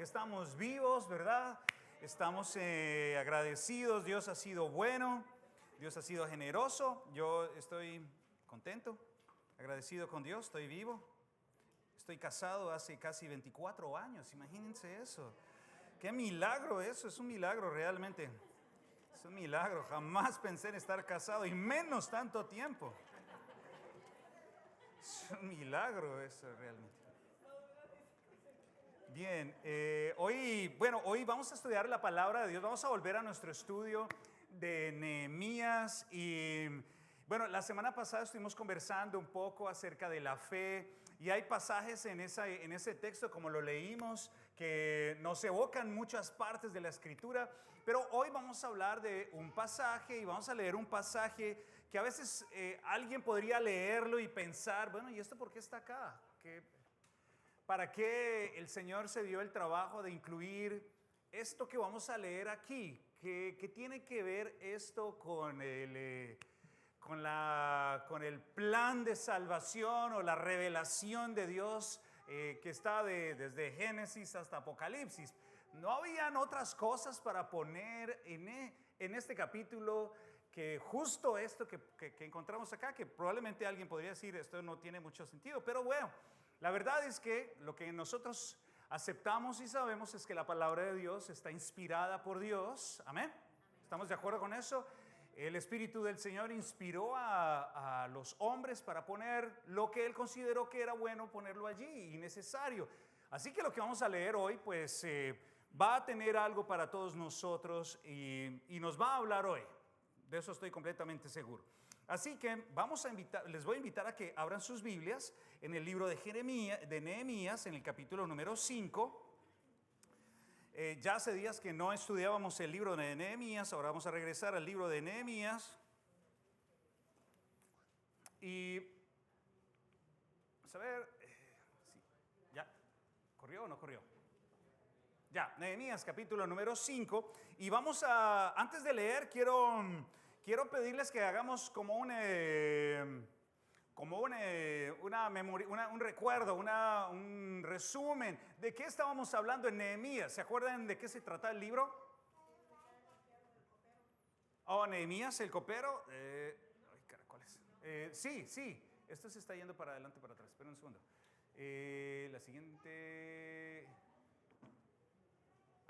estamos vivos, ¿verdad? Estamos agradecidos, Dios ha sido bueno, Dios ha sido generoso, yo estoy contento, agradecido con Dios, estoy vivo, estoy casado hace casi 24 años, imagínense eso. Qué milagro eso, es un milagro realmente, es un milagro, jamás pensé en estar casado y menos tanto tiempo. Es un milagro eso realmente. Bien, hoy vamos a estudiar la palabra de Dios, vamos a volver a nuestro estudio de Nehemías y bueno, la semana pasada estuvimos conversando un poco acerca de la fe y hay pasajes en ese texto, como lo leímos, que nos evocan muchas partes de la Escritura, pero hoy vamos a hablar de un pasaje y vamos a leer un pasaje que a veces alguien podría leerlo y pensar, bueno, ¿y esto por qué está acá? ¿Para qué el Señor se dio el trabajo de incluir esto que vamos a leer aquí? ¿Qué tiene que ver esto con el plan de salvación o la revelación de Dios que está desde Génesis hasta Apocalipsis? ¿No habían otras cosas para poner en este capítulo que justo esto que encontramos acá? Que probablemente alguien podría decir, esto no tiene mucho sentido, pero bueno. La verdad es que lo que nosotros aceptamos y sabemos es que la palabra de Dios está inspirada por Dios. Amén. ¿Estamos de acuerdo con eso? El Espíritu del Señor inspiró a los hombres para poner lo que Él consideró que era bueno ponerlo allí y necesario. Así que lo que vamos a leer hoy pues va a tener algo para todos nosotros y nos va a hablar hoy. De eso estoy completamente seguro. Así que les voy a invitar a que abran sus Biblias en el libro de Nehemías, en el capítulo número 5. Ya hace días que no estudiábamos el libro de Nehemías, ahora vamos a regresar al libro de Nehemías. Y vamos a ver, sí, ¿ya? ¿Corrió o no corrió? Ya, Nehemías capítulo número 5. Y antes de leer, quiero pedirles que hagamos como un recuerdo, un resumen de qué estábamos hablando en Nehemías. ¿Se acuerdan de qué se trata el libro? Nehemías, el copero. Ay, caracoles. Sí, esto se está yendo para adelante, para atrás. Espera un segundo. La siguiente.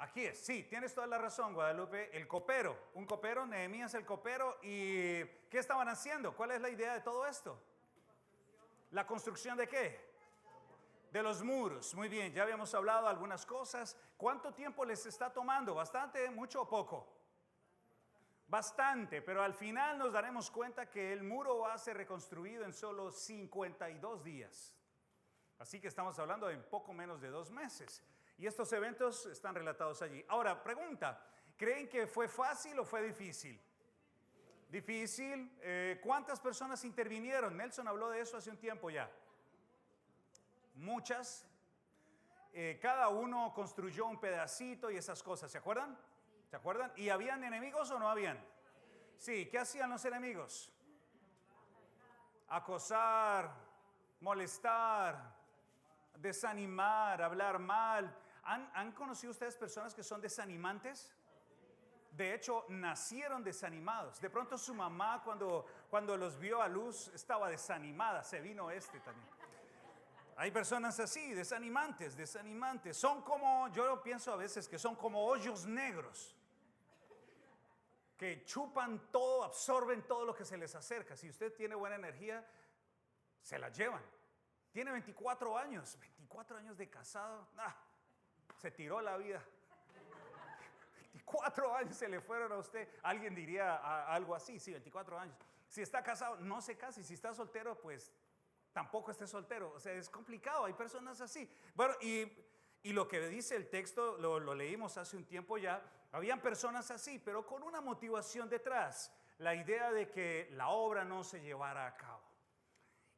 Aquí es, sí, tienes toda la razón, Guadalupe, el copero, un copero, Nehemías el copero, ¿y qué estaban haciendo? ¿Cuál es la idea de todo esto? ¿La construcción de qué? De los muros, muy bien, ya habíamos hablado algunas cosas. ¿Cuánto tiempo les está tomando? ¿Bastante, mucho o poco? Bastante, pero al final nos daremos cuenta que el muro va a ser reconstruido en solo 52 días. Así que estamos hablando de poco menos de 2 meses. Y estos eventos están relatados allí. Ahora, pregunta, ¿creen que fue fácil o fue difícil? Difícil. ¿Cuántas personas intervinieron? Nelson habló de eso hace un tiempo ya. Muchas. Cada uno construyó un pedacito y esas cosas, ¿se acuerdan? ¿Se acuerdan? ¿Y habían enemigos o no habían? Sí, ¿qué hacían los enemigos? Acosar, molestar, desanimar, hablar mal. ¿Han conocido ustedes personas que son desanimantes? De hecho, nacieron desanimados. De pronto su mamá cuando los vio a luz estaba desanimada. Se vino también. Hay personas así, desanimantes. Son como, yo pienso a veces que son como hoyos negros. Que chupan todo, absorben todo lo que se les acerca. Si usted tiene buena energía, se la llevan. Tiene 24 años de casado. Se tiró la vida. 24 años se le fueron a usted. Alguien diría algo así, sí, 24 años. Si está casado, no se case. Si está soltero, pues tampoco esté soltero. O sea, es complicado, hay personas así. Bueno, y lo que dice el texto, lo leímos hace un tiempo ya, habían personas así, pero con una motivación detrás. La idea de que la obra no se llevara a cabo.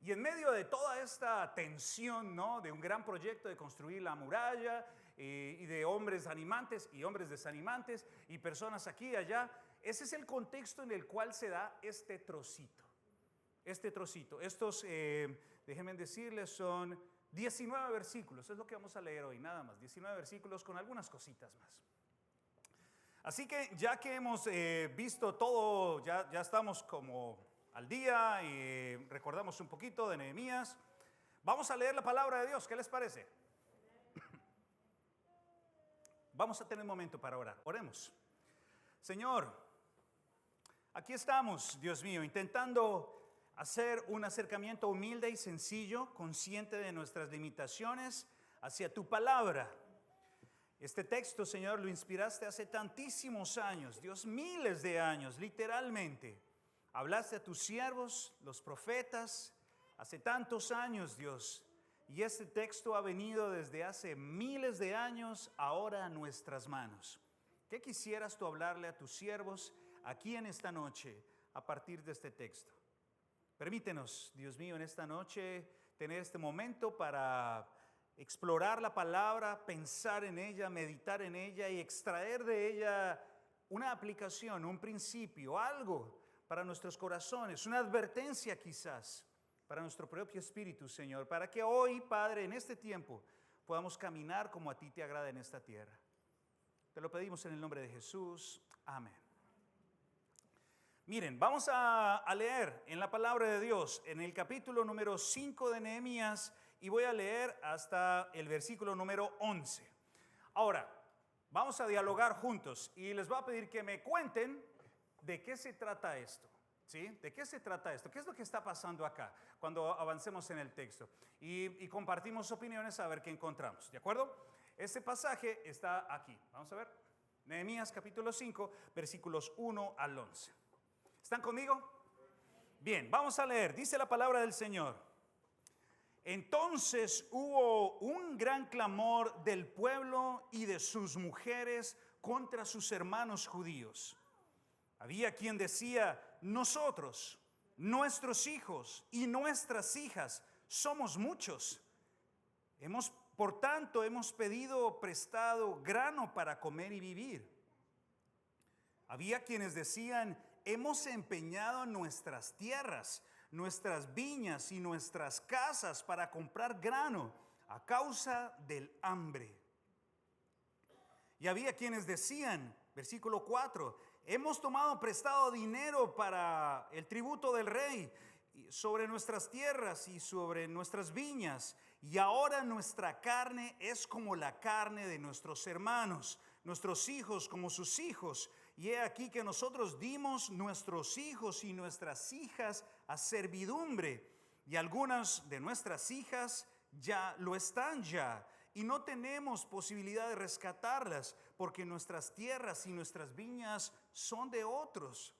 Y en medio de toda esta tensión, ¿no?, de un gran proyecto de construir la muralla y de hombres animantes y hombres desanimantes y personas aquí y allá, ese es el contexto en el cual se da este trocito. Estos, déjenme decirles, son 19 versículos, es lo que vamos a leer hoy, nada más. 19 versículos con algunas cositas más. Así que ya que hemos visto todo, ya estamos como al día y recordamos un poquito de Nehemías, vamos a leer la palabra de Dios. ¿Qué les parece? Vamos a tener un momento para orar. Oremos. Señor, aquí estamos, Dios mío, intentando hacer un acercamiento humilde y sencillo, consciente de nuestras limitaciones hacia tu palabra. Este texto, Señor, lo inspiraste hace tantísimos años, Dios, miles de años, literalmente. Hablaste a tus siervos, los profetas, hace tantos años, Dios. Y este texto ha venido desde hace miles de años, ahora a nuestras manos. ¿Qué quisieras tú hablarle a tus siervos aquí en esta noche a partir de este texto? Permítenos, Dios mío, en esta noche tener este momento para explorar la palabra, pensar en ella, meditar en ella y extraer de ella una aplicación, un principio, algo para nuestros corazones, una advertencia quizás para nuestro propio espíritu, Señor, para que hoy, Padre, en este tiempo podamos caminar como a ti te agrada en esta tierra. Te lo pedimos en el nombre de Jesús. Amén. Miren, vamos a leer en la palabra de Dios, en el capítulo número 5 de Nehemías, y voy a leer hasta el versículo número 11. Ahora, vamos a dialogar juntos y les voy a pedir que me cuenten de qué se trata esto. ¿Sí? ¿De qué se trata esto? ¿Qué es lo que está pasando acá cuando avancemos en el texto? Y compartimos opiniones a ver qué encontramos. ¿De acuerdo? Este pasaje está aquí. Vamos a ver. Nehemías capítulo 5, versículos 1 al 11. ¿Están conmigo? Bien, vamos a leer. Dice la palabra del Señor. Entonces hubo un gran clamor del pueblo y de sus mujeres contra sus hermanos judíos. Había quien decía: nosotros, nuestros hijos y nuestras hijas somos muchos. Por tanto, hemos pedido prestado grano para comer y vivir. Había quienes decían: hemos empeñado nuestras tierras, nuestras viñas y nuestras casas para comprar grano a causa del hambre. Y había quienes decían, versículo 4, hemos tomado prestado dinero para el tributo del rey sobre nuestras tierras y sobre nuestras viñas, y ahora nuestra carne es como la carne de nuestros hermanos, nuestros hijos como sus hijos. Y he aquí que nosotros dimos nuestros hijos y nuestras hijas a servidumbre, y algunas de nuestras hijas ya lo están ya, y no tenemos posibilidad de rescatarlas, porque nuestras tierras y nuestras viñas son de otros.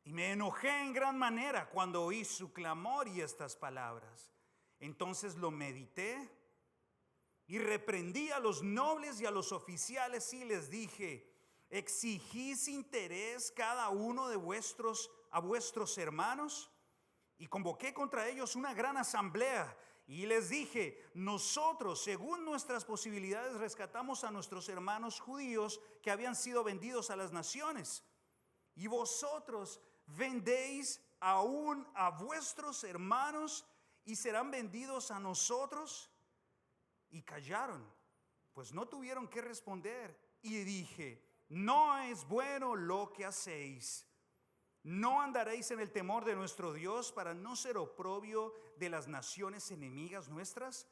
Y me enojé en gran manera cuando oí su clamor y estas palabras. Entonces lo medité y reprendí a los nobles y a los oficiales y les dije: ¿exigís interés cada uno de a vuestros hermanos? Y convoqué contra ellos una gran asamblea y les dije: nosotros, según nuestras posibilidades, rescatamos a nuestros hermanos judíos que habían sido vendidos a las naciones. Y vosotros vendéis aún a vuestros hermanos y serán vendidos a nosotros. Y callaron, pues no tuvieron que responder. Y dije: no es bueno lo que hacéis. ¿No andaréis en el temor de nuestro Dios para no ser oprobio de las naciones enemigas nuestras?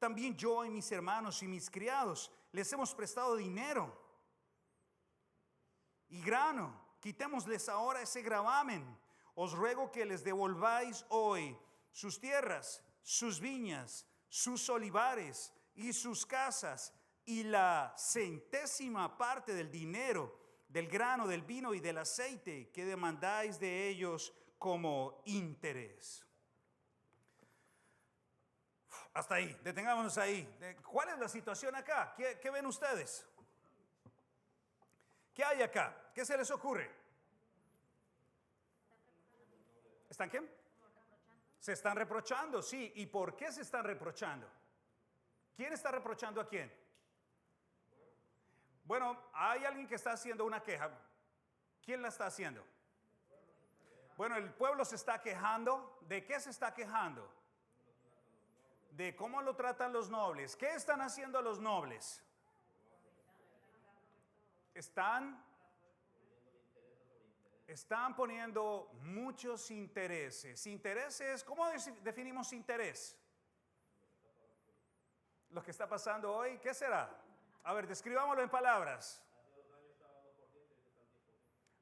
También yo y mis hermanos y mis criados les hemos prestado dinero y grano. Quitémosles ahora ese gravamen. Os ruego que les devolváis hoy sus tierras, sus viñas, sus olivares y sus casas, y la centésima parte del dinero, del grano, del vino y del aceite que demandáis de ellos como interés. Hasta ahí, detengámonos ahí. ¿Cuál es la situación acá? ¿Qué ven ustedes? ¿Qué hay acá? ¿Qué se les ocurre? ¿Están qué? Se están reprochando, sí. ¿Y por qué se están reprochando? ¿Quién está reprochando a quién? Bueno, hay alguien que está haciendo una queja. ¿Quién la está haciendo? Bueno, el pueblo se está quejando. ¿De qué se está quejando? de cómo lo tratan los nobles. ¿Qué están haciendo los nobles? Están poniendo muchos intereses. Intereses, ¿cómo definimos interés? Lo que está pasando hoy, ¿qué será? A ver, describámoslo en palabras.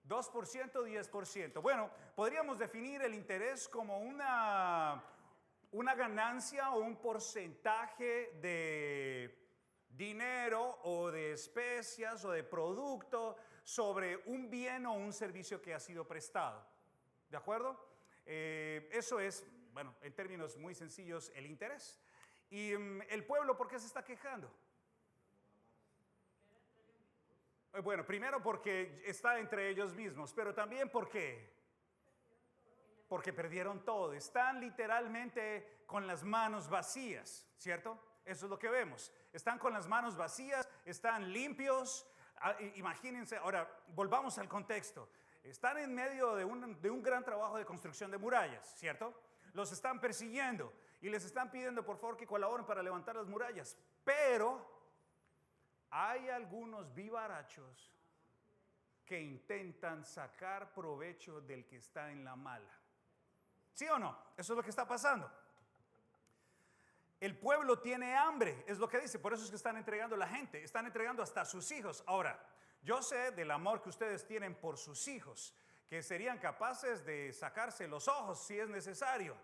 2%, 10%. Bueno, podríamos definir el interés como una ganancia o un porcentaje de dinero o de especias o de producto sobre un bien o un servicio que ha sido prestado. ¿De acuerdo? Eso es, bueno, en términos muy sencillos, el interés. ¿Y el pueblo por qué se está quejando? Bueno, primero porque está entre ellos mismos, pero también porque perdieron todo. Están literalmente con las manos vacías, ¿cierto? Eso es lo que vemos. Están con las manos vacías, están limpios. Imagínense, ahora volvamos al contexto. Están en medio de un gran trabajo de construcción de murallas, ¿cierto? Los están persiguiendo y les están pidiendo por favor que colaboren para levantar las murallas. Pero hay algunos vivarachos que intentan sacar provecho del que está en la mala. ¿Sí o no? Eso es lo que está pasando. El pueblo tiene hambre, es lo que dice, por eso es que están entregando la gente, están entregando hasta sus hijos. Ahora, yo sé del amor que ustedes tienen por sus hijos, que serían capaces de sacarse los ojos si es necesario.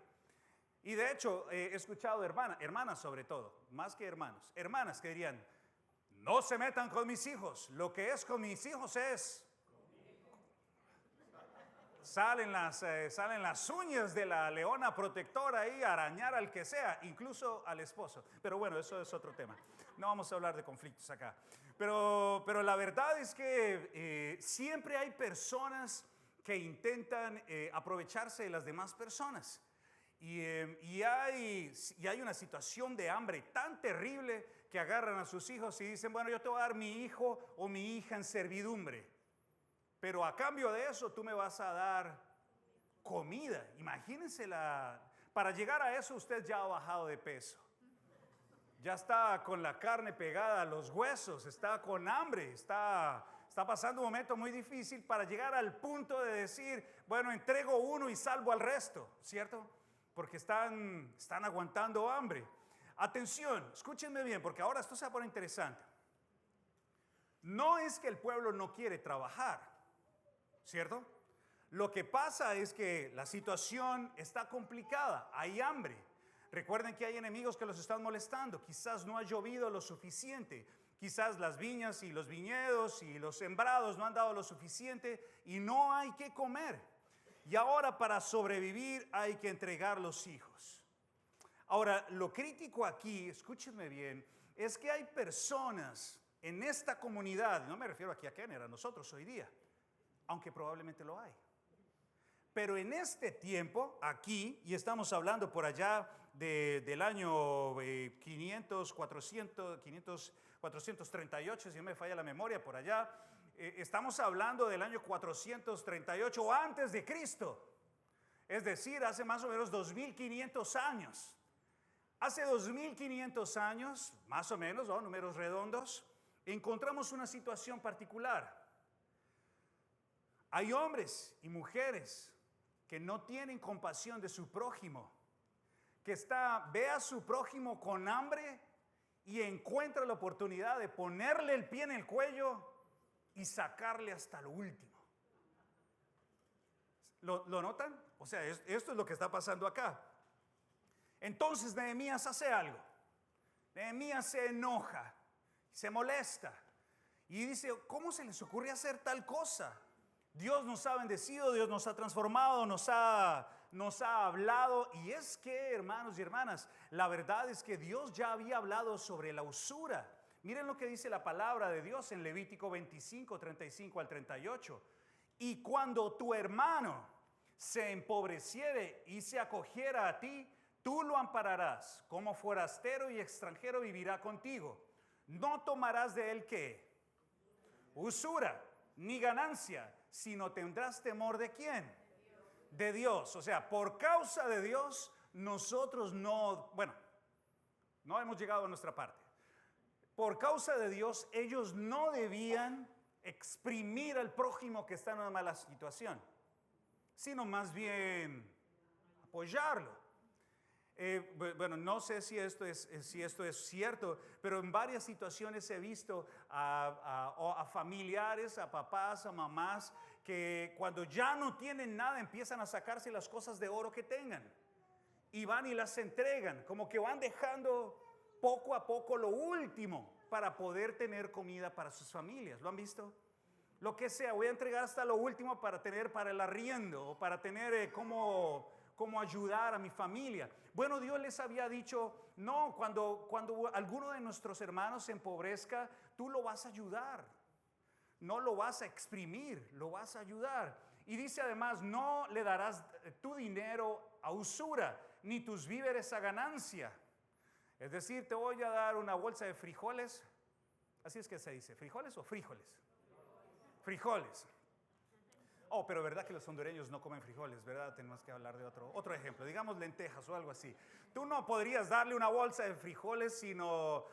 Y de hecho, he escuchado hermanas sobre todo, más que hermanos, hermanas que dirían, no se metan con mis hijos, lo que es con mis hijos es... Salen las uñas de la leona protectora ahí a arañar al que sea, incluso al esposo. Pero bueno, eso es otro tema. No vamos a hablar de conflictos acá. Pero la verdad es que siempre hay personas que intentan aprovecharse de las demás personas. Y hay una situación de hambre tan terrible que agarran a sus hijos y dicen, bueno, yo te voy a dar mi hijo o mi hija en servidumbre. Pero a cambio de eso tú me vas a dar comida. Imagínense para llegar a eso usted ya ha bajado de peso. Ya está con la carne pegada a los huesos, está con hambre, está pasando un momento muy difícil para llegar al punto de decir, bueno, entrego uno y salvo al resto, ¿cierto? Porque están aguantando hambre. Atención, escúchenme bien, porque ahora esto se va a poner interesante. No es que el pueblo no quiere trabajar, ¿cierto? Lo que pasa es que la situación está complicada, hay hambre. Recuerden que hay enemigos que los están molestando, quizás no ha llovido lo suficiente, quizás las viñas y los viñedos y los sembrados no han dado lo suficiente y no hay que comer. Y ahora para sobrevivir hay que entregar los hijos. Ahora, lo crítico aquí, escúchenme bien, es que hay personas en esta comunidad, no me refiero aquí a Kenner, a nosotros hoy día, aunque probablemente lo hay. Pero en este tiempo, aquí, y estamos hablando por allá del año 438, si no me falla la memoria, por allá, estamos hablando del año 438 antes de Cristo. Es decir, hace más o menos 2500 años. Hace 2500 años, más o menos, ¿no? Números redondos, encontramos una situación particular. Hay hombres y mujeres que no tienen compasión de su prójimo, que ve a su prójimo con hambre y encuentra la oportunidad de ponerle el pie en el cuello y sacarle hasta lo último. ¿Lo notan? O sea, esto es lo que está pasando acá. Entonces Nehemías hace algo. Nehemías se enoja, se molesta y dice, ¿cómo se les ocurre hacer tal cosa? Dios nos ha bendecido, Dios nos ha transformado, nos ha hablado. Y es que, hermanos y hermanas, la verdad es que Dios ya había hablado sobre la usura. Miren lo que dice la palabra de Dios en Levítico 25, 35 al 38. Y cuando tu hermano se empobreciere y se acogiera a ti, tú lo ampararás. Como forastero y extranjero vivirá contigo. No tomarás de él ¿qué? Usura, ni ganancia, sino tendrás temor ¿de quién? De Dios. O sea, por causa de Dios, nosotros no, bueno, No hemos llegado a nuestra parte. Por causa de Dios, ellos no debían exprimir al prójimo que está en una mala situación, sino más bien apoyarlo. Bueno, no sé si esto es cierto, pero en varias situaciones he visto a familiares, a papás, a mamás, que cuando ya no tienen nada empiezan a sacarse las cosas de oro que tengan y van y las entregan, como que van dejando poco a poco lo último para poder tener comida para sus familias. ¿Lo han visto? Lo que sea, voy a entregar hasta lo último para tener para el arriendo o para tener cómo ayudar a mi familia. Bueno, Dios les había dicho, no, cuando alguno de nuestros hermanos se empobrezca, tú lo vas a ayudar. No lo vas a exprimir, lo vas a ayudar. Y dice además, no le darás tu dinero a usura, ni tus víveres a ganancia. Es decir, te voy a dar una bolsa de frijoles. Así es que se dice, ¿frijoles o frijoles? Frijoles. Oh, pero verdad que los hondureños no comen frijoles, ¿verdad? Tenemos que hablar de otro ejemplo, digamos lentejas o algo así. Tú no podrías darle una bolsa de frijoles, sino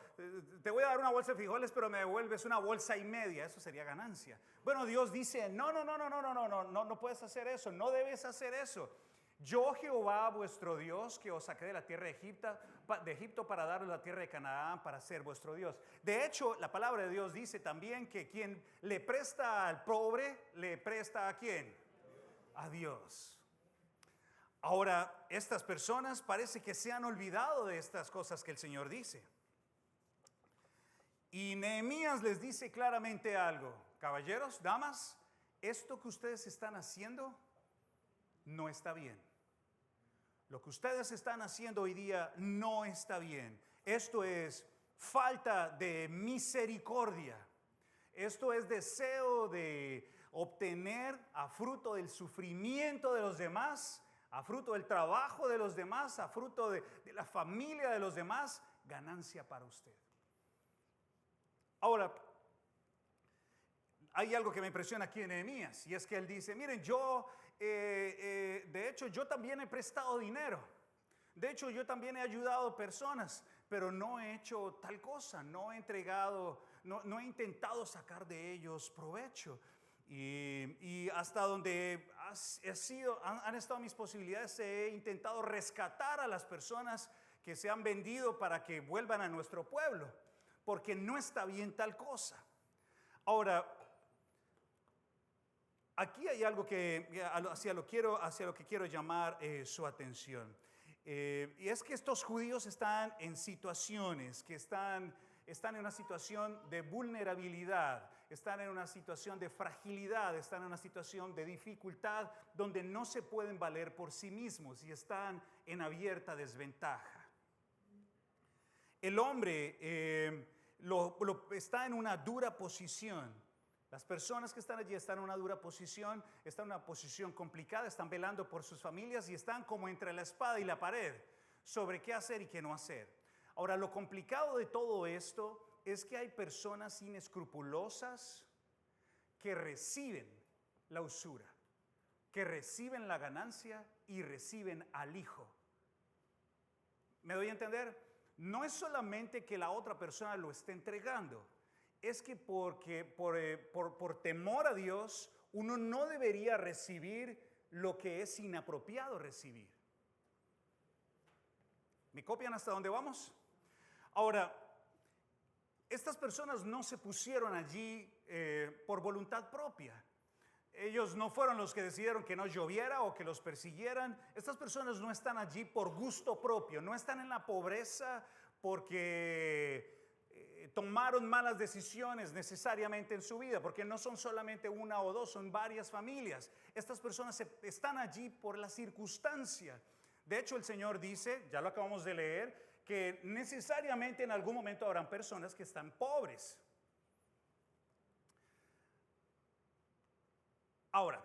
te voy a dar una bolsa de frijoles, pero me devuelves una bolsa y media. Eso sería ganancia. Bueno, Dios dice, no puedes hacer eso, no debes hacer eso. Yo, Jehová, vuestro Dios, que os saqué de la tierra de Egipto para daros la tierra de Canaán para ser vuestro Dios. De hecho, la palabra de Dios dice también que quien le presta al pobre, le presta ¿a quién? A Dios. Ahora, estas personas parece que se han olvidado de estas cosas que el Señor dice. Y Nehemías les dice claramente algo. Caballeros, damas, esto que ustedes están haciendo no está bien. Lo que ustedes están haciendo hoy día no está bien. Esto es falta de misericordia. Esto es deseo de obtener a fruto del sufrimiento de los demás, a fruto del trabajo de los demás, a fruto de la familia de los demás, ganancia para usted. Ahora, hay algo que me impresiona aquí en Nehemías, y es que él dice, miren, de hecho, yo también he prestado dinero. De hecho, yo también he ayudado personas, pero no he hecho tal cosa, no he entregado, no he intentado sacar de ellos provecho. Y hasta donde han estado mis posibilidades, he intentado rescatar a las personas que se han vendido para que vuelvan a nuestro pueblo, porque no está bien tal cosa. Ahora, aquí hay algo hacia lo que quiero llamar su atención. Y es que estos judíos están en situaciones que están en una situación de vulnerabilidad, están en una situación de fragilidad, están en una situación de dificultad donde no se pueden valer por sí mismos y están en abierta desventaja. El hombre está en una dura posición. Las personas que están allí están en una dura posición, están en una posición complicada, están velando por sus familias y están como entre la espada y la pared sobre qué hacer y qué no hacer. Ahora, lo complicado de todo esto es que hay personas inescrupulosas que reciben la usura, que reciben la ganancia y reciben al hijo. ¿Me doy a entender? No es solamente que la otra persona lo esté entregando, es que por temor a Dios uno no debería recibir lo que es inapropiado recibir. ¿Me copian hasta dónde vamos? Ahora, estas personas no se pusieron allí por voluntad propia. Ellos no fueron los que decidieron que no lloviera o que los persiguieran. Estas personas no están allí por gusto propio, no están en la pobreza porque tomaron malas decisiones necesariamente en su vida, porque no son solamente una o dos, son varias familias. Estas personas están allí por la circunstancia. De hecho, el Señor dice, ya lo acabamos de leer, que necesariamente en algún momento habrán personas que están pobres. Ahora,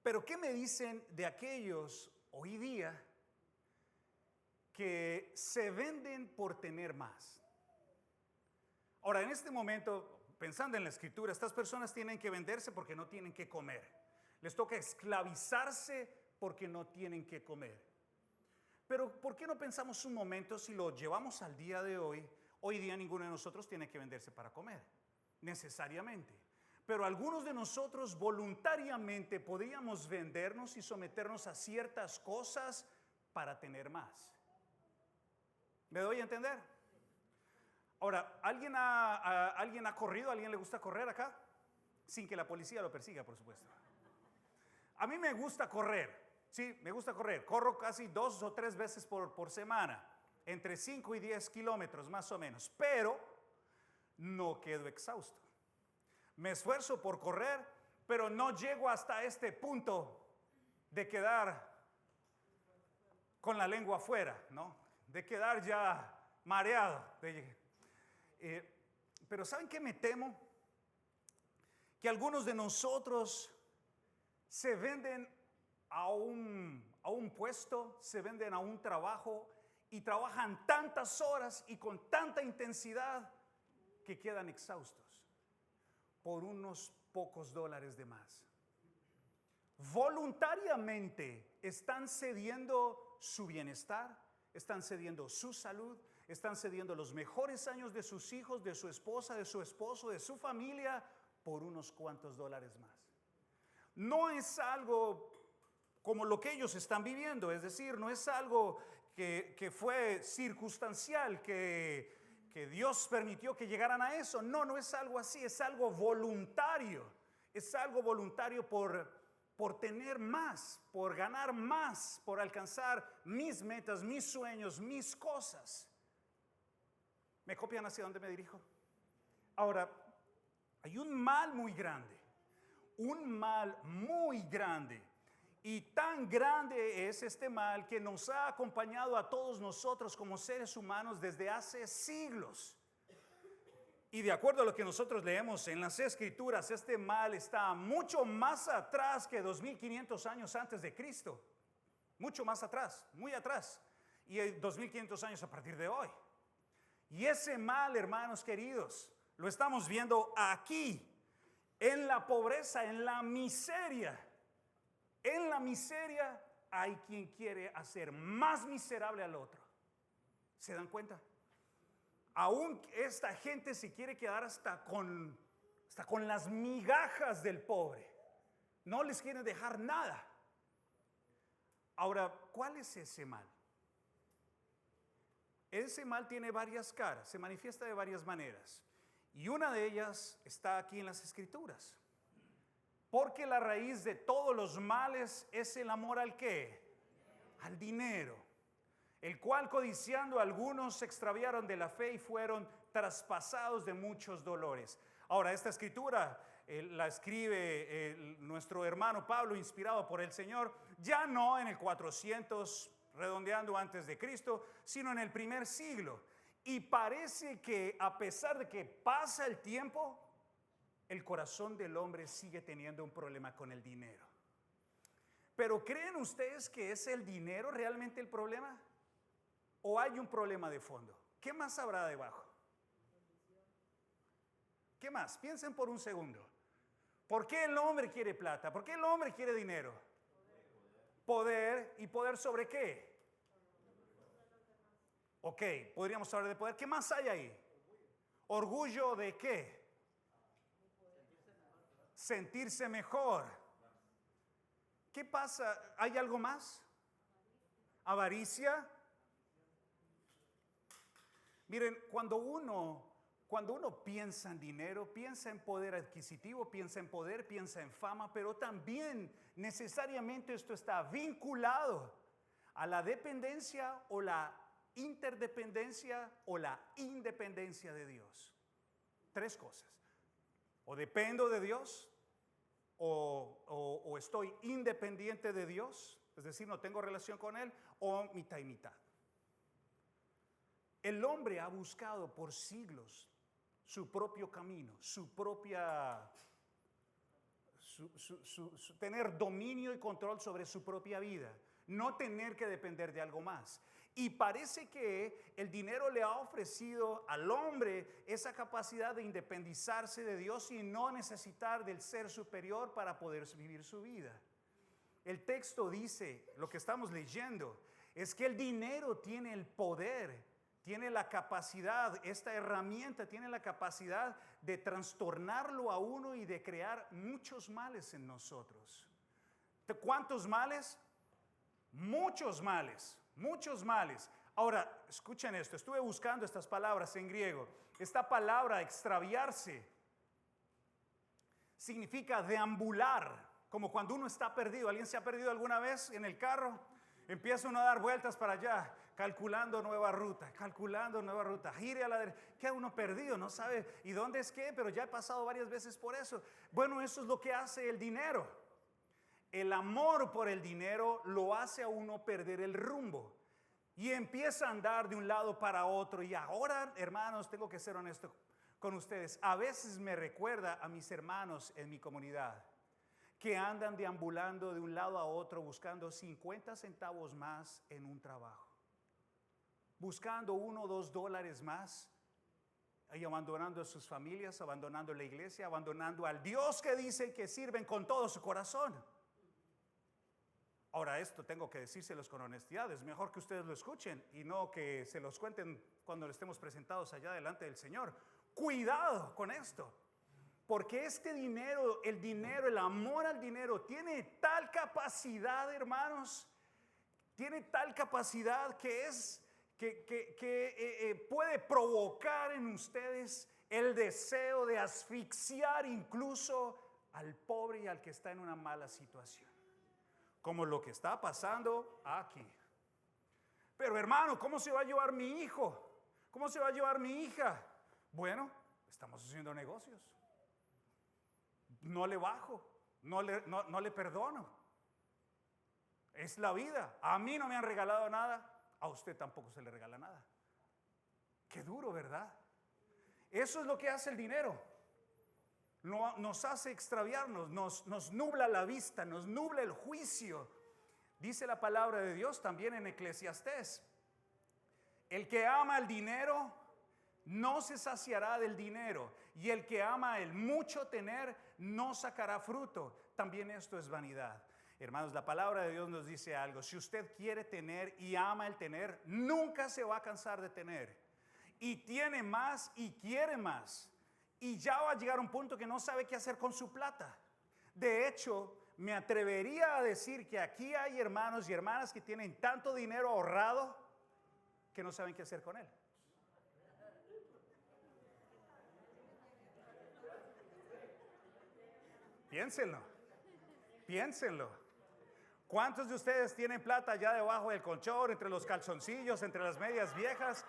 pero ¿qué me dicen de aquellos hoy día que se venden por tener más? Ahora, en este momento, pensando en la Escritura, estas personas tienen que venderse porque no tienen que comer. Les toca esclavizarse porque no tienen que comer. Pero ¿por qué no pensamos un momento si lo llevamos al día de hoy? Hoy día ninguno de nosotros tiene que venderse para comer, necesariamente. Pero algunos de nosotros voluntariamente podríamos vendernos y someternos a ciertas cosas para tener más. ¿Me doy a entender? Ahora, ¿alguien ha corrido? ¿A alguien le gusta correr acá? Sin que la policía lo persiga, por supuesto. A mí me gusta correr. Sí, me gusta correr. Corro casi 2 o 3 veces por semana, entre 5 y 10 kilómetros más o menos, pero no quedo exhausto. Me esfuerzo por correr, pero no llego hasta este punto de quedar con la lengua afuera, ¿no? De quedar ya mareado. Pero ¿saben qué me temo? Que algunos de nosotros se venden a un puesto, se venden a un trabajo y trabajan tantas horas y con tanta intensidad que quedan exhaustos por unos pocos dólares de más. Voluntariamente están cediendo su bienestar, están cediendo su salud, están cediendo los mejores años de sus hijos, de su esposa, de su esposo, de su familia, por unos cuantos dólares más. No es algo como lo que ellos están viviendo, es decir, no es algo que fue circunstancial, que Dios permitió que llegaran a eso. No, no es algo así, es algo voluntario. Es algo voluntario por tener más, por ganar más, por alcanzar mis metas, mis sueños, mis cosas. ¿Me copian hacia dónde me dirijo? Ahora, hay un mal muy grande, y tan grande es este mal que nos ha acompañado a todos nosotros como seres humanos desde hace siglos. Y de acuerdo a lo que nosotros leemos en las Escrituras, este mal está mucho más atrás que 2500 años antes de Cristo. Mucho más atrás, muy atrás. Y 2500 años a partir de hoy. Y ese mal, hermanos queridos, lo estamos viendo aquí, en la pobreza, en la miseria. En la miseria hay quien quiere hacer más miserable al otro. ¿Se dan cuenta? Aún esta gente se quiere quedar hasta con las migajas del pobre. No les quieren dejar nada. Ahora, ¿cuál es ese mal? Ese mal tiene varias caras, se manifiesta de varias maneras. Y una de ellas está aquí en las Escrituras. Porque la raíz de todos los males es el amor ¿al qué? Al dinero. El cual codiciando algunos se extraviaron de la fe y fueron traspasados de muchos dolores. Ahora, esta escritura la escribe nuestro hermano Pablo, inspirado por el Señor, ya no en el 400, redondeando antes de Cristo, sino en el primer siglo. Y parece que a pesar de que pasa el tiempo, el corazón del hombre sigue teniendo un problema con el dinero. Pero ¿creen ustedes que es el dinero realmente el problema? ¿O hay un problema de fondo? ¿Qué más habrá debajo? ¿Qué más? Piensen por un segundo. ¿Por qué el hombre quiere plata? ¿Por qué el hombre quiere dinero? Poder. ¿Y poder sobre qué? Ok, podríamos hablar de poder. ¿Qué más hay ahí? ¿Orgullo de qué? Sentirse mejor. ¿Qué pasa? ¿Hay algo más? Avaricia. Miren, cuando uno piensa en dinero, piensa en poder adquisitivo, piensa en poder, piensa en fama, pero también necesariamente esto está vinculado a la dependencia o la interdependencia o la independencia de Dios. 3 cosas. O dependo de Dios, o estoy independiente de Dios, es decir, no tengo relación con Él, o mitad y mitad. El hombre ha buscado por siglos su propio camino, tener dominio y control sobre su propia vida, no tener que depender de algo más. Y parece que el dinero le ha ofrecido al hombre esa capacidad de independizarse de Dios y no necesitar del ser superior para poder vivir su vida. El texto dice, lo que estamos leyendo, es que el dinero tiene el poder, tiene la capacidad, esta herramienta tiene la capacidad de trastornarlo a uno y de crear muchos males en nosotros. ¿Cuántos males? Muchos males, muchos males. Ahora, escuchen esto, estuve buscando estas palabras en griego. Esta palabra extraviarse significa deambular, como cuando uno está perdido. ¿Alguien se ha perdido alguna vez en el carro? Empieza uno a dar vueltas para allá, calculando nueva ruta, gire a la derecha. Queda uno perdido, no sabe y dónde es qué, pero ya he pasado varias veces por eso. Bueno, eso es lo que hace el dinero. El amor por el dinero lo hace a uno perder el rumbo y empieza a andar de un lado para otro. Y ahora, hermanos, tengo que ser honesto con ustedes. A veces me recuerda a mis hermanos en mi comunidad que andan deambulando de un lado a otro buscando 50 centavos más en un trabajo, buscando $1 o $2 más y abandonando a sus familias, abandonando la iglesia, abandonando al Dios que dicen que sirven con todo su corazón. Ahora, esto tengo que decírselos con honestidad. Es mejor que ustedes lo escuchen y no que se los cuenten cuando estemos presentados allá delante del Señor. Cuidado con esto, porque este dinero, el amor al dinero tiene tal capacidad, hermanos, tiene tal capacidad que puede provocar en ustedes el deseo de asfixiar incluso al pobre y al que está en una mala situación, como lo que está pasando aquí. Pero hermano, ¿cómo se va a llevar mi hijo? ¿Cómo se va a llevar mi hija? Bueno, estamos haciendo negocios. No le bajo, no le perdono. Es la vida. A mí no me han regalado nada, a usted tampoco se le regala nada. Qué duro, ¿verdad? Eso es lo que hace el dinero. Nos hace extraviarnos, nos nubla la vista, nos nubla el juicio. Dice la palabra de Dios también en Eclesiastés: el que ama el dinero no se saciará del dinero, y el que ama el mucho tener no sacará fruto. También esto es vanidad. Hermanos, la palabra de Dios nos dice algo: si usted quiere tener y ama el tener, nunca se va a cansar de tener. Y tiene más y quiere más. Y ya va a llegar un punto que no sabe qué hacer con su plata. De hecho, me atrevería a decir que aquí hay hermanos y hermanas que tienen tanto dinero ahorrado que no saben qué hacer con él. Piénsenlo. ¿Cuántos de ustedes tienen plata allá debajo del colchón, entre los calzoncillos, entre las medias viejas?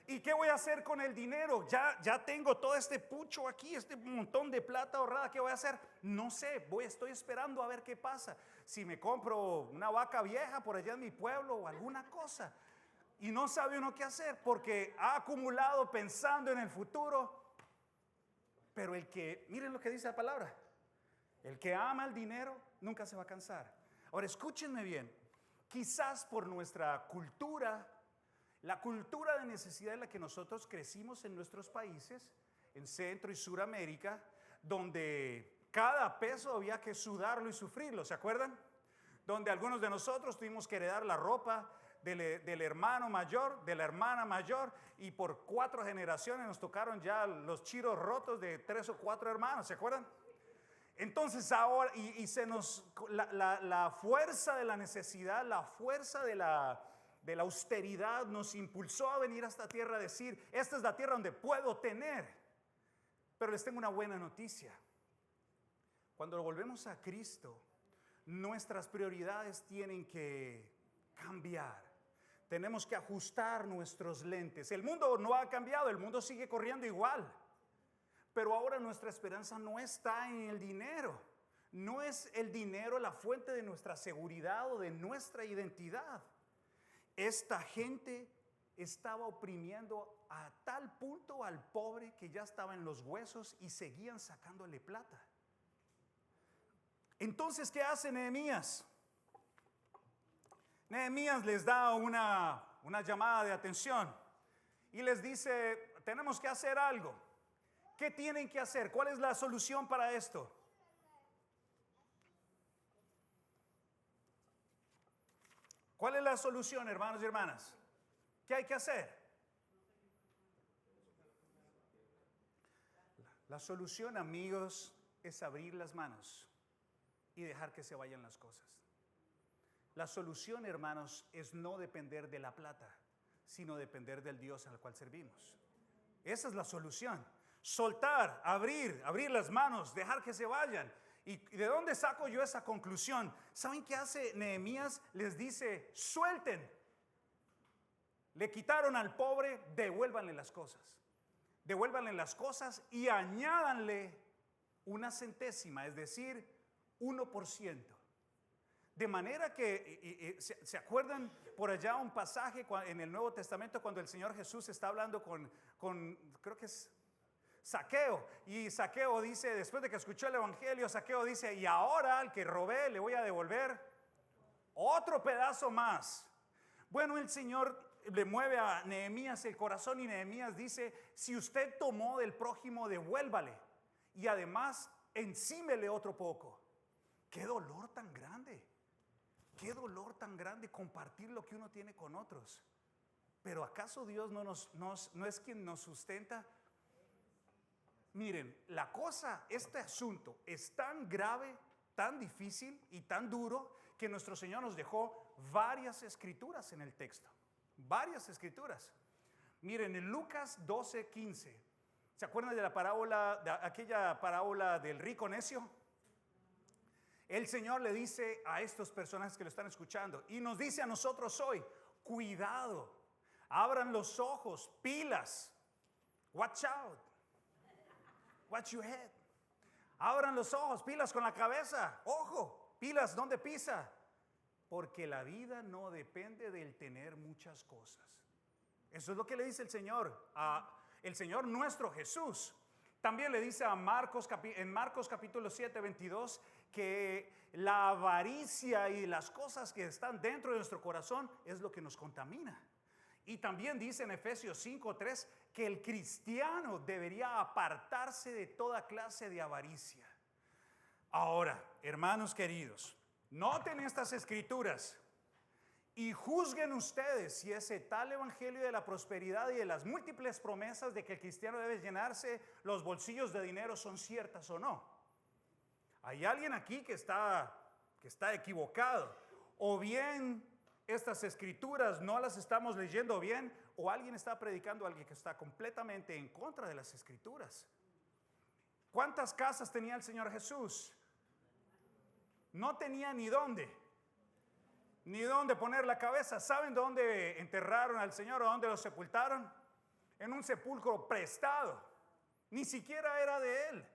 ¿Y qué voy a hacer con el dinero? Ya tengo todo este pucho aquí, este montón de plata ahorrada. ¿Qué voy a hacer? No sé, estoy esperando a ver qué pasa. Si me compro una vaca vieja por allá en mi pueblo o alguna cosa. Y no sabe uno qué hacer porque ha acumulado pensando en el futuro. Pero miren lo que dice la palabra: el que ama el dinero nunca se va a cansar. Ahora, escúchenme bien. Quizás por nuestra cultura, la cultura de necesidad en la que nosotros crecimos en nuestros países, en Centro y Suramérica, donde cada peso había que sudarlo y sufrirlo, ¿se acuerdan? Donde algunos de nosotros tuvimos que heredar la ropa del hermano mayor, de la hermana mayor, y por 4 generaciones nos tocaron ya los chiros rotos de 3 o 4 hermanos, ¿se acuerdan? Entonces ahora, la fuerza de la necesidad, la fuerza de la austeridad nos impulsó a venir a esta tierra a decir: esta es la tierra donde puedo tener. Pero les tengo una buena noticia: cuando volvemos a Cristo, nuestras prioridades tienen que cambiar. Tenemos que ajustar nuestros lentes. El mundo no ha cambiado, el mundo sigue corriendo igual. Pero ahora nuestra esperanza no está en el dinero. No es el dinero la fuente de nuestra seguridad o de nuestra identidad. Esta gente estaba oprimiendo a tal punto al pobre que ya estaba en los huesos y seguían sacándole plata. Entonces, ¿qué hace Nehemías? Nehemías les da una llamada de atención y les dice: tenemos que hacer algo. ¿Qué tienen que hacer? ¿Cuál es la solución para esto? ¿Cuál es la solución, hermanos y hermanas? ¿Qué hay que hacer? La solución, amigos, es abrir las manos y dejar que se vayan las cosas. La solución, hermanos, es no depender de la plata, sino depender del Dios al cual servimos. Esa es la solución. Soltar, abrir las manos, dejar que se vayan. ¿Y de dónde saco yo esa conclusión? ¿Saben qué hace Nehemías? Les dice, suelten. Le quitaron al pobre, devuélvanle las cosas. Devuélvanle las cosas y añádanle una centésima, es decir, 1%. De manera que, ¿se acuerdan por allá un pasaje en el Nuevo Testamento cuando el Señor Jesús está hablando con creo que es Zaqueo? Y Zaqueo dice, después de que escuchó el Evangelio, Zaqueo dice, y ahora al que robé le voy a devolver otro pedazo más. Bueno, el Señor le mueve a Nehemías el corazón y Nehemías dice, si usted tomó del prójimo, devuélvale. Y además, encímele otro poco. ¡Qué dolor tan grande! ¡Qué dolor tan grande compartir lo que uno tiene con otros! Pero ¿acaso Dios no es quien nos sustenta? Miren, la cosa, este asunto es tan grave, tan difícil y tan duro que nuestro Señor nos dejó varias escrituras en el texto. Varias escrituras. Miren, en Lucas 12:15, ¿se acuerdan de la parábola, de aquella parábola del rico necio? El Señor le dice a estos personajes que lo están escuchando y nos dice a nosotros hoy, cuidado, abran los ojos, pilas, watch out, watch your head. Abran los ojos, pilas con la cabeza, ojo, pilas donde pisa, porque la vida no depende del tener muchas cosas. Eso es lo que le dice el Señor, el Señor nuestro Jesús. También le dice a Marcos, en Marcos capítulo 7, 22, que la avaricia y las cosas que están dentro de nuestro corazón es lo que nos contamina. Y también dice en Efesios 5:3 que el cristiano debería apartarse de toda clase de avaricia. Ahora, hermanos queridos, noten estas escrituras y juzguen ustedes si ese tal evangelio de la prosperidad y de las múltiples promesas de que el cristiano debe llenarse los bolsillos de dinero son ciertas o no. Hay alguien aquí que está equivocado, o bien estas escrituras no las estamos leyendo bien, o alguien está predicando a alguien que está completamente en contra de las escrituras. ¿Cuántas casas tenía el Señor Jesús? No tenía ni dónde poner la cabeza. ¿Saben dónde enterraron al Señor o dónde lo sepultaron? En un sepulcro prestado. Ni siquiera era de Él.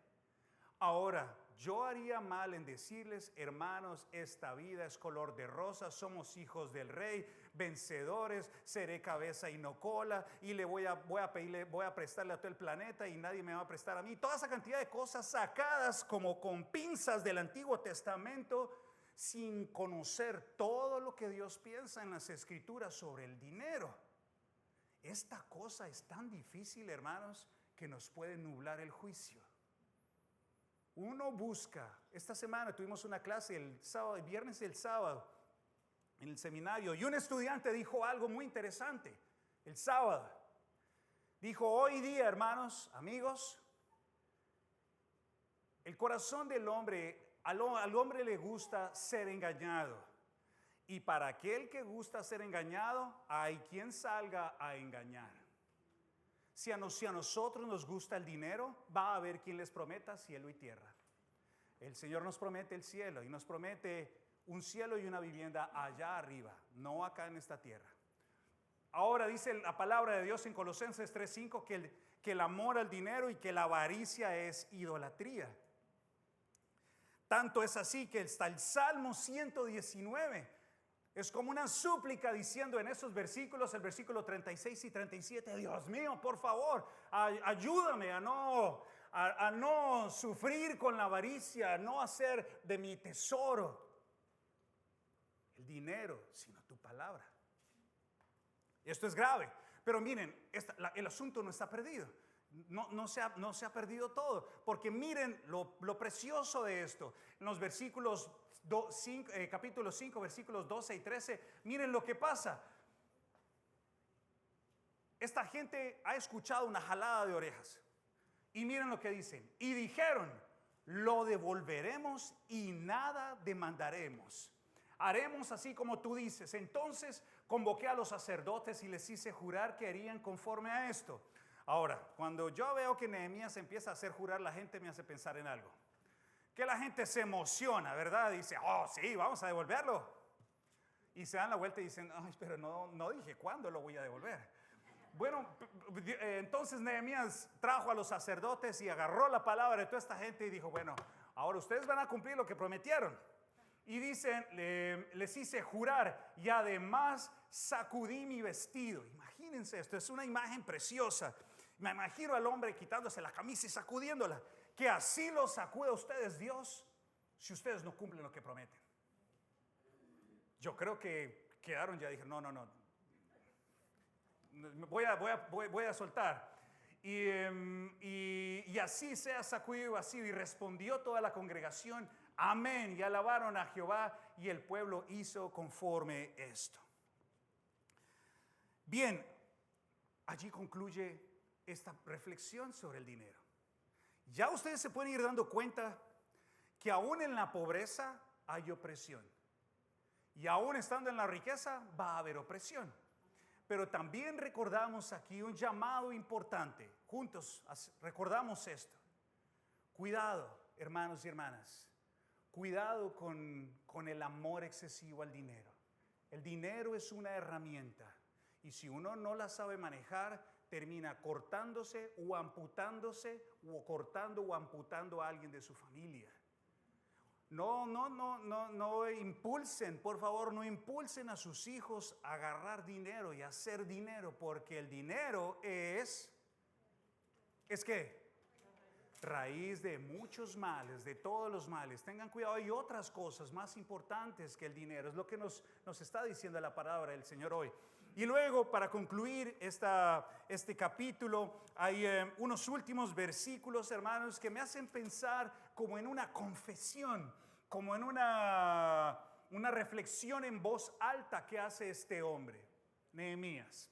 Ahora, yo haría mal en decirles, hermanos, esta vida es color de rosa, somos hijos del Rey, vencedores, seré cabeza y no cola, y voy a prestarle a todo el planeta y nadie me va a prestar a mí. Toda esa cantidad de cosas sacadas como con pinzas del Antiguo Testamento, sin conocer todo lo que Dios piensa en las Escrituras sobre el dinero. Esta cosa es tan difícil, hermanos, que nos puede nublar el juicio. Uno busca, esta semana tuvimos una clase el viernes y el sábado en el seminario, y un estudiante dijo algo muy interesante el sábado. Dijo, hoy día, hermanos, amigos, el corazón del hombre, al hombre le gusta ser engañado. Y para aquel que gusta ser engañado, hay quien salga a engañar. Si a nosotros nos gusta el dinero, va a haber quien les prometa cielo y tierra. El Señor nos promete el cielo y nos promete un cielo y una vivienda allá arriba, no acá en esta tierra. Ahora dice la palabra de Dios en Colosenses 3:5 que el amor al dinero y que la avaricia es idolatría. Tanto es así que hasta el Salmo 119 es como una súplica diciendo en esos versículos, el versículo 36 y 37, Dios mío, por favor, ayúdame a no sufrir con la avaricia, a no hacer de mi tesoro el dinero, sino tu palabra. Esto es grave, pero miren, el asunto no está perdido. No se ha perdido todo, porque miren lo precioso de esto. En los versículos capítulo 5, versículos 12 y 13. Miren lo que pasa. Esta gente ha escuchado una jalada de orejas. Y miren lo que dicen. Y dijeron, lo devolveremos y nada demandaremos. Haremos así como tú dices. Entonces convoqué a los sacerdotes y les hice jurar que harían conforme a esto. Ahora, cuando yo veo que Nehemías empieza a hacer jurar, la gente me hace pensar en algo. Que la gente se emociona, ¿verdad? Dice, oh sí, vamos a devolverlo. Y se dan la vuelta y dicen, ay, pero no dije cuándo lo voy a devolver. Bueno, entonces Nehemías trajo a los sacerdotes y agarró la palabra de toda esta gente y dijo, bueno, ahora ustedes van a cumplir lo que prometieron. Y dicen, les hice jurar y además sacudí mi vestido. Imagínense esto, es una imagen preciosa. Me imagino al hombre quitándose la camisa y sacudiéndola. Que así los sacude a ustedes Dios si ustedes no cumplen lo que prometen. Yo creo que quedaron ya, dijeron, no. Voy a soltar. Y así sea sacudido así. Y respondió toda la congregación, amén. Y alabaron a Jehová y el pueblo hizo conforme esto. Bien, allí concluye esta reflexión sobre el dinero. Ya ustedes se pueden ir dando cuenta que aún en la pobreza hay opresión. Y aún estando en la riqueza va a haber opresión. Pero también recordamos aquí un llamado importante. Juntos recordamos esto. Cuidado, hermanos y hermanas. Cuidado con el amor excesivo al dinero. El dinero es una herramienta. Y si uno no la sabe manejar, termina cortándose o amputándose o cortando o amputando a alguien de su familia. No impulsen, por favor, no impulsen a sus hijos a agarrar dinero y a hacer dinero, porque el dinero ¿es qué? Raíz de muchos males, de todos los males. Tengan cuidado, hay otras cosas más importantes que el dinero. Es lo que nos está diciendo la palabra del Señor hoy. Y luego, para concluir este capítulo, hay unos últimos versículos, hermanos, que me hacen pensar como en una confesión, como en una reflexión en voz alta que hace este hombre, Nehemías.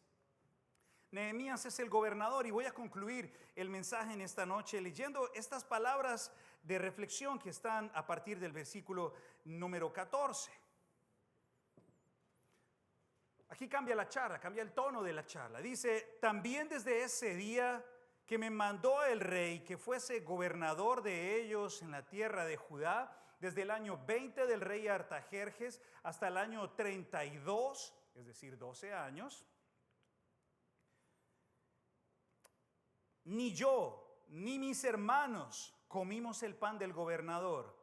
Nehemías es el gobernador y voy a concluir el mensaje en esta noche leyendo estas palabras de reflexión que están a partir del versículo número 14. Aquí cambia la charla, cambia el tono de la charla. Dice, también desde ese día que me mandó el rey que fuese gobernador de ellos en la tierra de Judá, desde el año 20 del rey Artajerjes hasta el año 32, es decir, 12 años, ni yo ni mis hermanos comimos el pan del gobernador.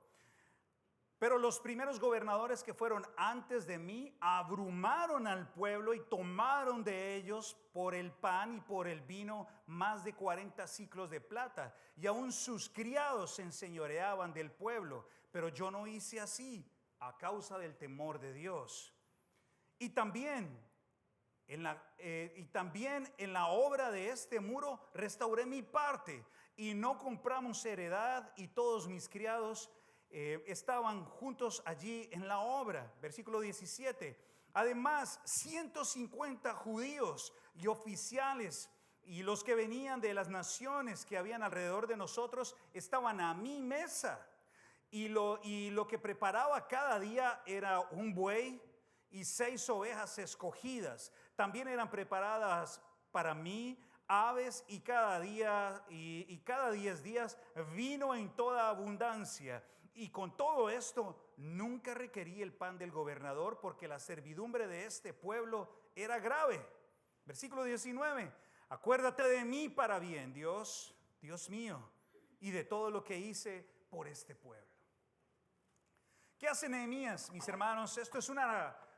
Pero los primeros gobernadores que fueron antes de mí abrumaron al pueblo y tomaron de ellos por el pan y por el vino más de 40 siclos de plata. Y aún sus criados se enseñoreaban del pueblo. Pero yo no hice así a causa del temor de Dios. Y también en la obra de este muro restauré mi parte y no compramos heredad y todos mis criados estaban juntos allí en la obra. Versículo 17. Además, 150 judíos y oficiales y los que venían de las naciones que habían alrededor de nosotros estaban a mi mesa. Y lo que preparaba cada día era un buey y 6 ovejas escogidas. También eran preparadas para mí aves y cada 10 días vino en toda abundancia. Y con todo esto nunca requerí el pan del gobernador porque la servidumbre de este pueblo era grave. Versículo 19. Acuérdate de mí para bien, Dios mío, y de todo lo que hice por este pueblo. ¿Qué hace Nehemías, mis hermanos? Esto es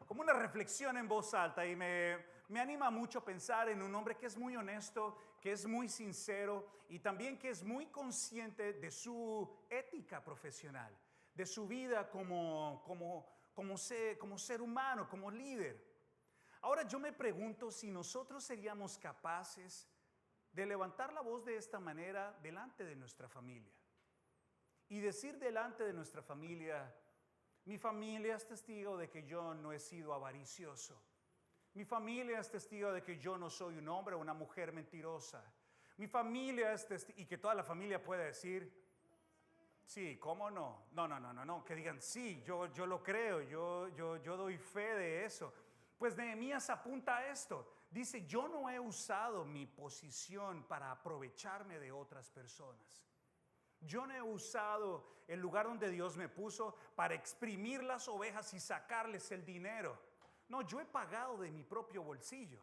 como una reflexión en voz alta y me anima mucho a pensar en un hombre que es muy honesto, que es muy sincero y también que es muy consciente de su ética profesional, de su vida como ser humano, como líder. Ahora yo me pregunto si nosotros seríamos capaces de levantar la voz de esta manera delante de nuestra familia y decir delante de nuestra familia: Mi familia es testigo de que yo no he sido avaricioso. Mi familia es testigo de que yo no soy un hombre o una mujer mentirosa. Mi familia es testigo, y que toda la familia pueda decir, sí, ¿cómo no? No, que digan, sí, yo lo creo, yo doy fe de eso. Pues Nehemías apunta a esto. Dice, yo no he usado mi posición para aprovecharme de otras personas. Yo no he usado el lugar donde Dios me puso para exprimir las ovejas y sacarles el dinero. No, yo he pagado de mi propio bolsillo.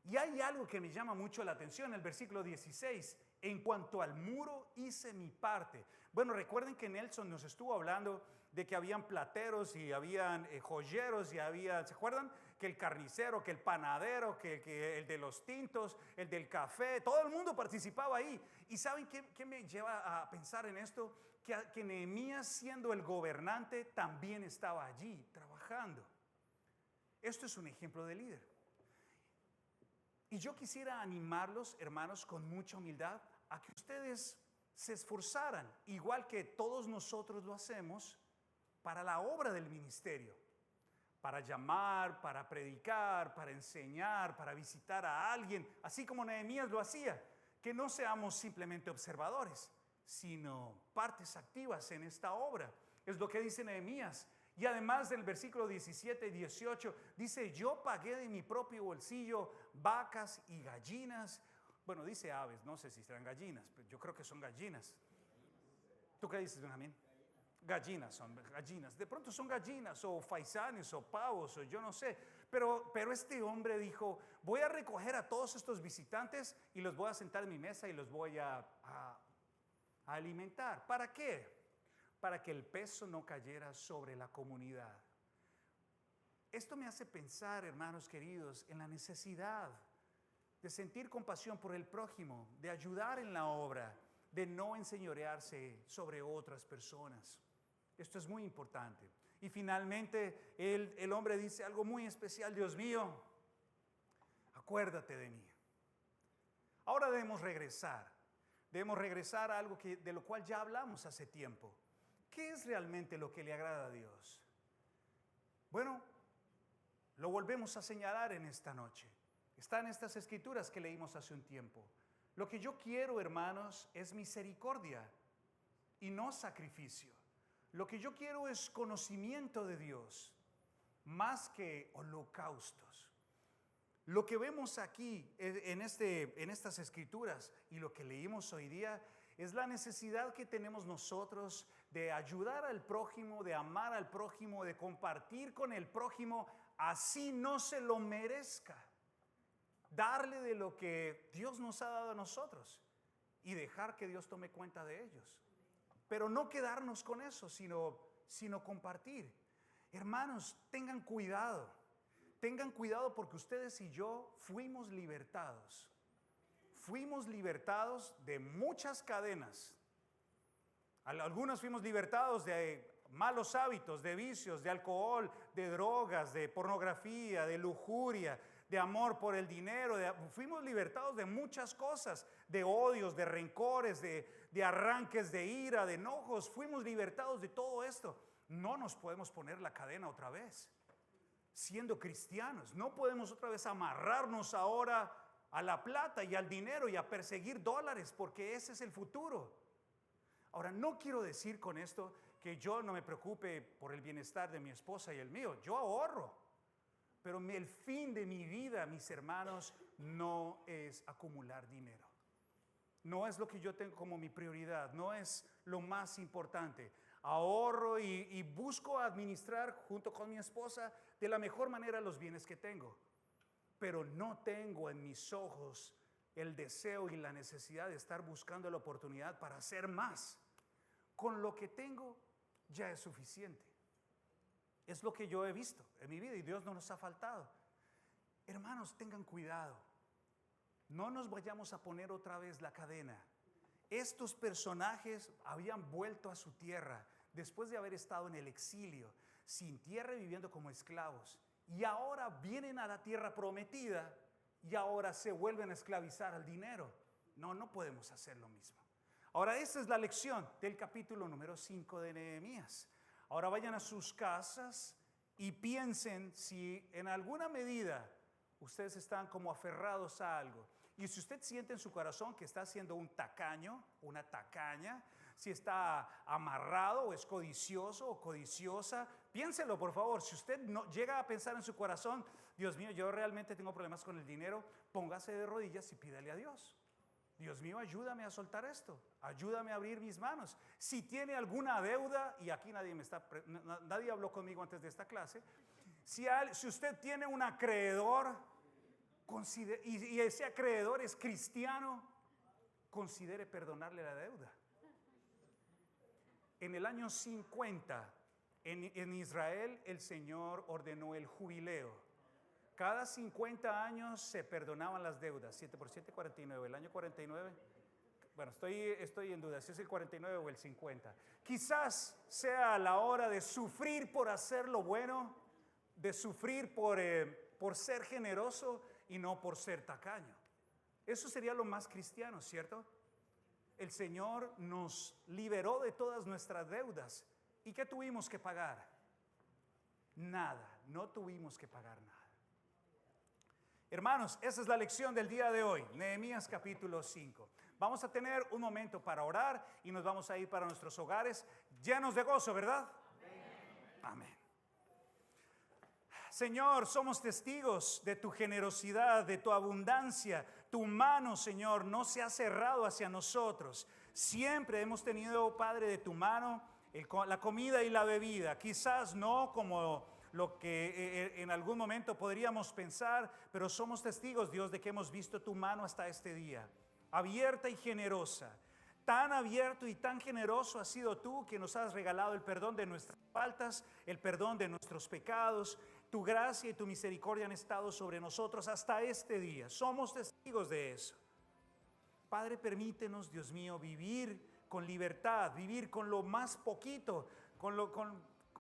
Y hay algo que me llama mucho la atención, el versículo 16. En cuanto al muro, hice mi parte. Bueno, recuerden que Nelson nos estuvo hablando de que habían plateros y habían joyeros y había, ¿se acuerdan? Que el carnicero, que el panadero, que el de los tintos, el del café, todo el mundo participaba ahí. ¿Y saben qué me lleva a pensar en esto? Que Nehemías, siendo el gobernante, también estaba allí trabajando. Esto es un ejemplo de líder. Y yo quisiera animarlos, hermanos, con mucha humildad, a que ustedes se esforzaran, igual que todos nosotros lo hacemos, para la obra del ministerio. Para llamar, para predicar, para enseñar, para visitar a alguien, así como Nehemías lo hacía. Que no seamos simplemente observadores, sino partes activas en esta obra. Es lo que dice Nehemías. Y además del versículo 17 y 18 dice, yo pagué de mi propio bolsillo vacas y gallinas. Bueno, dice aves, no sé si serán gallinas, pero yo creo que son gallinas. ¿Tú qué dices, Benjamín? Gallinas, son gallinas. De pronto son gallinas o faisanes o pavos o yo no sé. Pero este hombre dijo, voy a recoger a todos estos visitantes y los voy a sentar en mi mesa y los voy a alimentar. ¿Para qué? Para que el peso no cayera sobre la comunidad. Esto me hace pensar, hermanos queridos, en la necesidad de sentir compasión por el prójimo, de ayudar en la obra, de no enseñorearse sobre otras personas. Esto es muy importante. Y finalmente el hombre dice algo muy especial, Dios mío, acuérdate de mí. Ahora debemos regresar a algo de lo cual ya hablamos hace tiempo. ¿Qué es realmente lo que le agrada a Dios? Bueno, lo volvemos a señalar en esta noche. Está en estas escrituras que leímos hace un tiempo. Lo que yo quiero, hermanos, es misericordia y no sacrificio. Lo que yo quiero es conocimiento de Dios, más que holocaustos. Lo que vemos aquí en estas escrituras y lo que leímos hoy día es la necesidad que tenemos nosotros de ayudar al prójimo, de amar al prójimo, de compartir con el prójimo, así no se lo merezca. Darle de lo que Dios nos ha dado a nosotros y dejar que Dios tome cuenta de ellos. Pero no quedarnos con eso, sino compartir. Hermanos, tengan cuidado. Tengan cuidado porque ustedes y yo fuimos libertados. Fuimos libertados de muchas cadenas. Algunos fuimos libertados de malos hábitos, de vicios, de alcohol, de drogas, de pornografía, de lujuria, de amor por el dinero. Fuimos libertados de muchas cosas, de odios, de rencores, de arranques de ira, de enojos. Fuimos libertados de todo esto. No nos podemos poner la cadena otra vez. Siendo cristianos, no podemos otra vez amarrarnos ahora a la plata y al dinero y a perseguir dólares, porque ese es el futuro. Ahora, no quiero decir con esto que yo no me preocupe por el bienestar de mi esposa y el mío. Yo ahorro. Pero el fin de mi vida, mis hermanos, no es acumular dinero. No es lo que yo tengo como mi prioridad. No es lo más importante. Ahorro y busco administrar junto con mi esposa de la mejor manera los bienes que tengo. Pero no tengo en mis ojos el deseo y la necesidad de estar buscando la oportunidad para hacer más. Con lo que tengo ya es suficiente. Es lo que yo he visto en mi vida y Dios no nos ha faltado. Hermanos, tengan cuidado. No nos vayamos a poner otra vez la cadena. Estos personajes habían vuelto a su tierra después de haber estado en el exilio, sin tierra y viviendo como esclavos. Y ahora vienen a la tierra prometida y ahora se vuelven a esclavizar al dinero. No podemos hacer lo mismo. Ahora, esa es la lección del capítulo número 5 de Nehemías. Ahora vayan a sus casas y piensen si en alguna medida ustedes están como aferrados a algo. Y si usted siente en su corazón que está siendo un tacaño, una tacaña, si está amarrado o es codicioso o codiciosa, piénselo por favor. Si usted no llega a pensar en su corazón, Dios mío, yo realmente tengo problemas con el dinero, póngase de rodillas y pídale a Dios. Dios mío, ayúdame a soltar esto, ayúdame a abrir mis manos. Si tiene alguna deuda, y aquí nadie habló conmigo antes de esta clase, si usted tiene un acreedor y ese acreedor es cristiano, considere perdonarle la deuda. En el año 50, en Israel, el Señor ordenó el jubileo. Cada 50 años se perdonaban las deudas. 7 por 7, 49. El año 49, bueno, estoy en duda si es el 49 o el 50. Quizás sea la hora de sufrir por hacer lo bueno, de sufrir por ser generoso y no por ser tacaño. Eso sería lo más cristiano, ¿cierto? El Señor nos liberó de todas nuestras deudas. ¿Y qué tuvimos que pagar? Nada, no tuvimos que pagar nada. Hermanos, esa es la lección del día de hoy, Nehemías capítulo 5. Vamos a tener un momento para orar y nos vamos a ir para nuestros hogares llenos de gozo, ¿verdad? Amén. Amén. Señor, somos testigos de tu generosidad, de tu abundancia. Tu mano, Señor, no se ha cerrado hacia nosotros. Siempre hemos tenido, Padre, de tu mano la comida y la bebida. Quizás no como lo que en algún momento podríamos pensar, pero somos testigos, Dios, de que hemos visto tu mano hasta este día, abierta y generosa. Tan abierto y tan generoso has sido tú, que nos has regalado el perdón de nuestras faltas, el perdón de nuestros pecados. Tu gracia y tu misericordia han estado sobre nosotros hasta este día. Somos testigos de eso. Padre, permítenos, Dios mío, vivir con libertad, vivir con lo más poquito, con